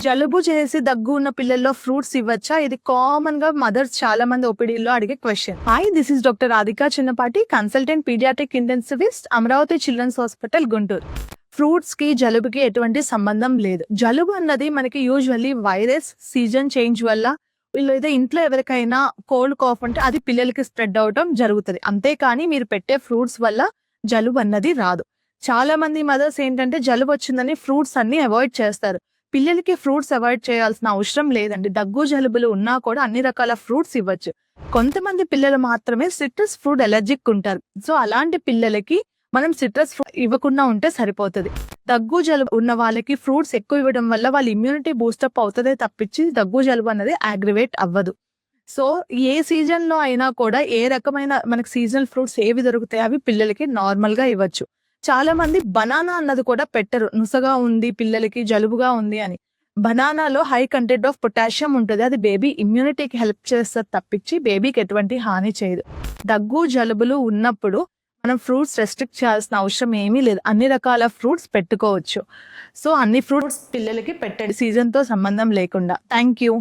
జలుబు చేసి దగ్గు ఉన్న పిల్లల్లో ఫ్రూట్స్ ఇవ్వచ్చా? ఇది కామన్ గా మదర్స్ చాలా మంది ఓపీడీలో అడిగే question. Hi, this is doctor Radhika Chinnapati, consultant paediatric intensivist, Amaravati children's hospital, Guntur. Fruits కి జలుబుకి ఎటువంటి సంబంధం లేదు. జలుబు అన్నది మనకి యూజువల్లీ వైరస్ సీజన్ చేంజ్ వల్ల లేదా ఇంట్లో ఎవరికైనా కోల్డ్ కాఫ్ అంటే అది పిల్లలకి స్ప్రెడ్ అవడం జరుగుతుంది. అంతేకాని మీరు పెట్టే ఫ్రూట్స్ వల్ల జలుబు అన్నది రాదు. చాలా మంది మదర్స్ ఏంటంటే జలుబు వచ్చిందని ఫ్రూట్స్ అన్ని అవాయిడ్ చేస్తారు. పిల్లలకి ఫ్రూట్స్ అవాయిడ్ చేయాల్సిన అవసరం లేదండి. దగ్గు జలుబులు ఉన్నా కూడా అన్ని రకాల ఫ్రూట్స్ ఇవ్వచ్చు. కొంతమంది పిల్లలు మాత్రమే సిట్రస్ ఫ్రూట్ ఎలర్జిక్ ఉంటారు. సో అలాంటి పిల్లలకి మనం సిట్రస్ ఫ్రూట్ ఇవ్వకుండా ఉంటే సరిపోతుంది. దగ్గు జలుబు ఉన్న వాళ్ళకి ఫ్రూట్స్ ఎక్కువ ఇవ్వడం వల్ల వాళ్ళ ఇమ్యూనిటీ బూస్టప్ అవుతుందే తప్పించి దగ్గు జలుబు అనేది అగ్రివేట్ అవ్వదు. సో ఏ సీజన్ లో అయినా కూడా ఏ రకమైన మనకి సీజనల్ ఫ్రూట్స్ ఏవి దొరుకుతాయి అవి పిల్లలకి నార్మల్ గా ఇవ్వచ్చు. చాలా మంది బనానా అన్నది కూడా పెట్టరు, నుసగా ఉంది పిల్లలకి జలుబుగా ఉంది అని. బనానాలో హై కంటెంట్ ఆఫ్ పొటాషియం ఉంటుంది. అది బేబీ ఇమ్యూనిటీకి హెల్ప్ చేస్తుంది తప్పించి బేబీకి ఎటువంటి హాని చేయదు. దగ్గు జలుబులు ఉన్నప్పుడు మనం ఫ్రూట్స్ రెస్ట్రిక్ట్ చేయాల్సిన అవసరం ఏమీ లేదు. అన్ని రకాల ఫ్రూట్స్ పెట్టుకోవచ్చు. సో అన్ని ఫ్రూట్స్ పిల్లలకి పెట్టండి, సీజన్ తో సంబంధం లేకుండా. Thank you.